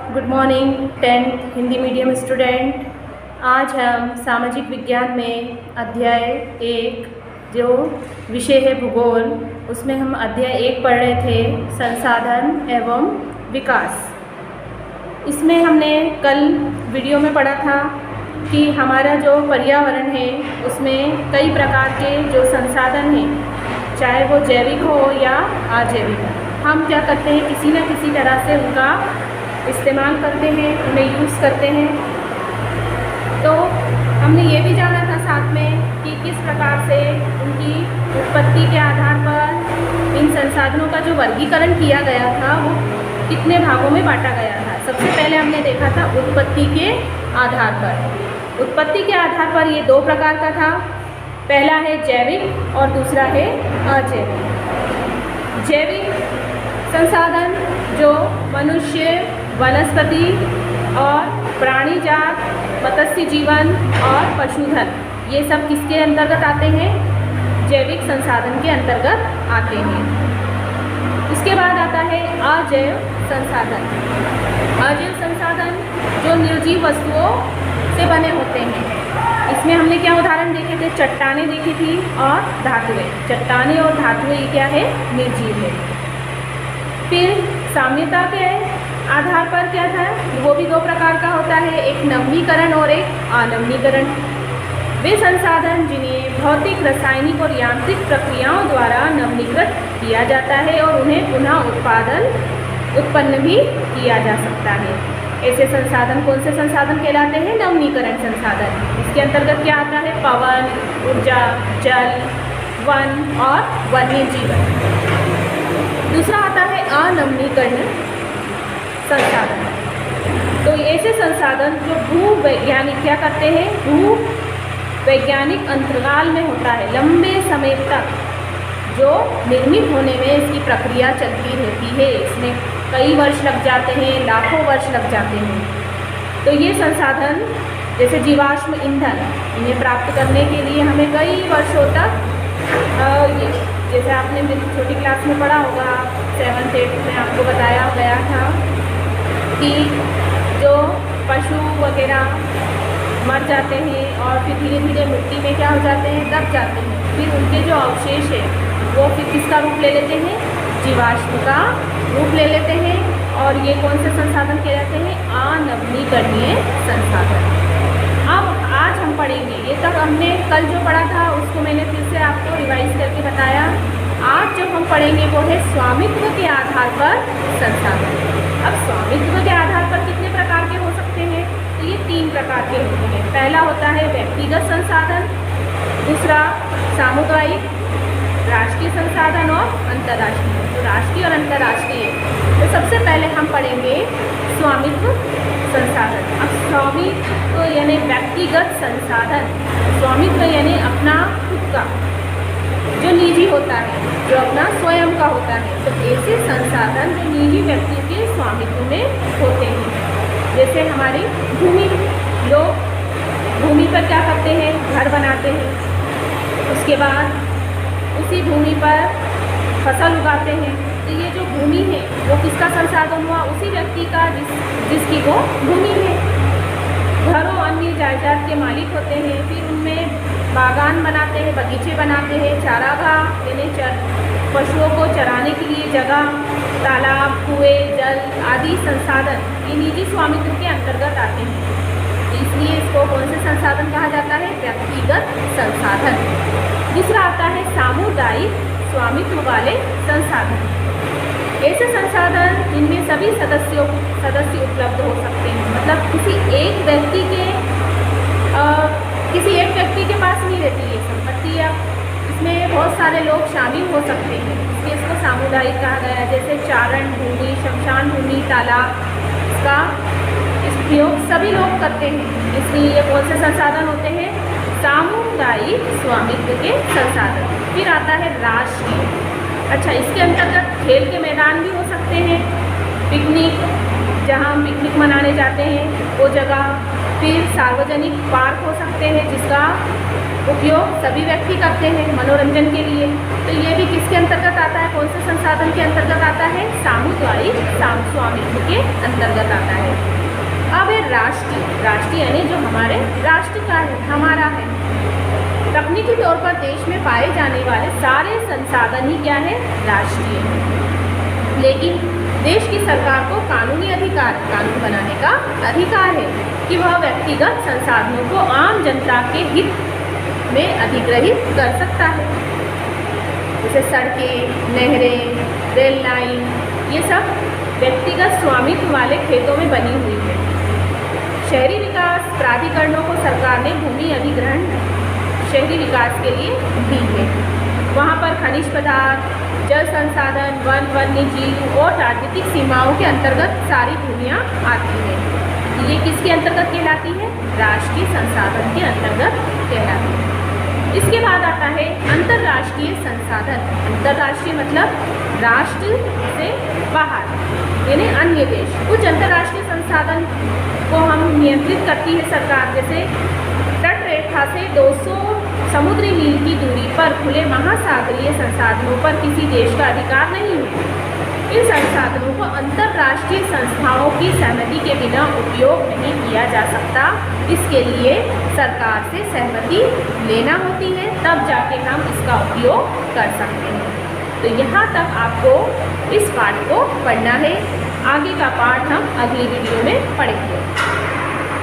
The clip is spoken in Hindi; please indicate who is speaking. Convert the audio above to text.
Speaker 1: Good morning 10th Hindi medium student. आज हम सामाजिक विज्ञान में अध्याय 1 जो विषय है भूगोल, उसमें हम अध्याय 1 पढ़ रहे थे, संसाधन एवं विकास। इसमें हमने कल वीडियो में पढ़ा था कि हमारा जो पर्यावरण है उसमें कई प्रकार के जो संसाधन हैं, चाहे वो जैविक हो या अजैविक, हम क्या करते हैं किसी न किसी तरह से उनका इस्तेमाल करते हैं, उन्हें यूज़ करते हैं। तो हमने ये भी जाना था साथ में कि किस प्रकार से उनकी उत्पत्ति के आधार पर इन संसाधनों का जो वर्गीकरण किया गया था वो कितने भागों में बांटा गया था। सबसे पहले हमने देखा था उत्पत्ति के आधार पर। उत्पत्ति के आधार पर ये 2 प्रकार का था, पहला है जैविक और दूसरा है अजैविक। जैविक संसाधन जो मनुष्य, वनस्पति और प्राणी जात, मत्स्य जीवन और पशुधन, ये सब किसके अंतर्गत आते हैं? जैविक संसाधन के अंतर्गत आते हैं। इसके बाद आता है अजैव संसाधन। अजैव संसाधन जो निर्जीव वस्तुओं से बने होते हैं। इसमें हमने क्या उदाहरण देखे थे? चट्टानें देखी थी और धातुएं। चट्टानें और धातुएं ये क्या है? निर्जीव है। फिर साम्यता के आधार पर क्या था? वो भी 2 प्रकार का होता है, एक नवीनीकरण और एक अनवीनीकरण। वे संसाधन जिन्हें भौतिक, रासायनिक और यांत्रिक प्रक्रियाओं द्वारा नवीनीकृत किया जाता है और उन्हें पुनः उत्पन्न भी किया जा सकता है। ऐसे संसाधन कौन से संसाधन कहलाते हैं? नवीनीकरण संसाधन। इसके अंतर्गत क्या आता है? पवन, ऊर्जा, जल, वन और वन्य जीवन। दूसरा आता है अनवीनीकरण संसाधन। तो ऐसे संसाधन जो भूवैज्ञानिक क्या करते हैं? भू वैज्ञानिक अंतराल में होता है, लंबे समय तक जो निर्मित होने में इसकी प्रक्रिया चलती रहती है। इसमें कई वर्ष लग जाते हैं, लाखों वर्ष लग जाते हैं। तो ये संसाधन जैसे जीवाश्म ईंधन, इन्हें प्राप्त करने के लिए हमें कई वर्षों तक जैसे आपने मेरी छोटी क्लास में पढ़ा होगा, 7th 8th में आपको बताया गया था कि जो पशु वगैरह मर जाते हैं और फिर धीरे धीरे मिट्टी में क्या हो जाते हैं? दब जाते हैं। फिर उनके जो अवशेष है वो फिर किसका रूप ले लेते हैं? जीवाश्म का रूप ले लेते हैं। और ये कौन से संसाधन कहलाते हैं? अनवीनीकरणीय संसाधन। अब आज हम पढ़ेंगे, ये तक हमने कल जो पढ़ा था उसको मैंने फिर से आपको रिवाइज करके बताया। आज जो हम पढ़ेंगे वो है स्वामित्व के आधार पर संसाधन। अब स्वामित्व के आधार पर कितने प्रकार के हो सकते हैं? तो ये 3 प्रकार के होते हैं। पहला होता है व्यक्तिगत संसाधन, दूसरा सामुदायिक, राष्ट्रीय संसाधन और अंतर्राष्ट्रीय। तो राष्ट्रीय और अंतर्राष्ट्रीय। तो सबसे पहले हम पढ़ेंगे स्वामित्व संसाधन। अब स्वामित्व यानी व्यक्तिगत संसाधन। स्वामित्व यानी अपना खुद का, जो निजी होता है, जो अपना स्वयं का होता है। तो ऐसे संसाधन जो निजी व्यक्ति के स्वामित्व में होते हैं, जैसे हमारी भूमि, लोग भूमि पर क्या करते हैं? घर बनाते हैं। उसके बाद उसी भूमि पर फसल उगाते हैं। तो ये जो भूमि है वो किसका संसाधन हुआ? उसी व्यक्ति का जिसकी वो भूमि है। घरों अन्य जायदाद के मालिक होते हैं। फिर उनमें बागान बनाते हैं, बगीचे बनाते हैं, चारागाह यानी पशुओं को चराने के लिए जगह, तालाब, कुएं, जल आदि संसाधन ये निजी स्वामित्व के अंतर्गत आते हैं। इसलिए इसको कौन से संसाधन कहा जाता है? व्यक्तिगत संसाधन। दूसरा आता है सामुदायिक स्वामित्व वाले संसाधन। ऐसे संसाधन जिनमें सभी सदस्य उपलब्ध हो सकते हैं। मतलब किसी एक व्यक्ति के पास नहीं रहती है संपत्ति, या इसमें बहुत सारे लोग शामिल हो सकते हैं, इसलिए इसको सामुदायिक कहा गया है। जैसे चारण भूमि, शमशान भूमि, तालाब, इसका उपयोग सभी लोग करते हैं। इसलिए ये कौन से संसाधन होते हैं? सामुदायिक स्वामित्व के संसाधन। फिर आता है राष्ट्रीय। अच्छा, इसके अंतर्गत खेल के मैदान भी हो सकते हैं, पिकनिक, जहाँ हम पिकनिक मनाने जाते हैं वो जगह, फिर सार्वजनिक पार्क हो सकते हैं जिसका उपयोग सभी व्यक्ति करते हैं मनोरंजन के लिए। तो ये भी किसके अंतर्गत आता है, कौन से संसाधन के अंतर्गत आता है, सामुदायिक स्वामित्व के अंतर्गत आता है। अब है राष्ट्रीय यानी जो हमारे राष्ट्र का है, हमारा है। तकनीकी तौर पर देश में पाए जाने वाले सारे संसाधन ही क्या है, राष्ट्रीय है। लेकिन देश की सरकार को कानूनी अधिकार, कानून बनाने का अधिकार है कि वह व्यक्तिगत संसाधनों को आम जनता के हित में अधिग्रहित कर सकता है। जैसे सड़कें, नहरें, रेल लाइन, ये सब व्यक्तिगत स्वामित्व वाले खेतों में बनी हुई है। शहरी विकास प्राधिकरणों को सरकार ने भूमि अधिग्रहण शहरी विकास के लिए दी है। वहाँ पर खनिज पदार्थ, जल संसाधन, वन, वन्य जीव और राजनीतिक सीमाओं के अंतर्गत सारी भूमियाँ आती हैं। ये किसके अंतर्गत कहलाती है, राष्ट्रीय संसाधन के अंतर्गत कहलाती है। इसके बाद आता है अंतर्राष्ट्रीय संसाधन। अंतर्राष्ट्रीय मतलब राष्ट्र से बाहर यानी अन्य देश। कुछ अंतर्राष्ट्रीय संसाधन को हम नियंत्रित करती है सरकार, जैसे तट रेखा से 200 समुद्री मील की दूरी पर खुले महासागरीय संसाधनों पर किसी देश का अधिकार नहीं है। इन संसाधनों को अंतर्राष्ट्रीय संस्थाओं की सहमति के बिना उपयोग नहीं किया जा सकता। इसके लिए सरकार से सहमति लेना होती है, तब जाके हम इसका उपयोग कर सकते हैं। तो यहाँ तक आपको इस पाठ को पढ़ना है। आगे का पाठ हम अगली वीडियो में पढ़ेंगे।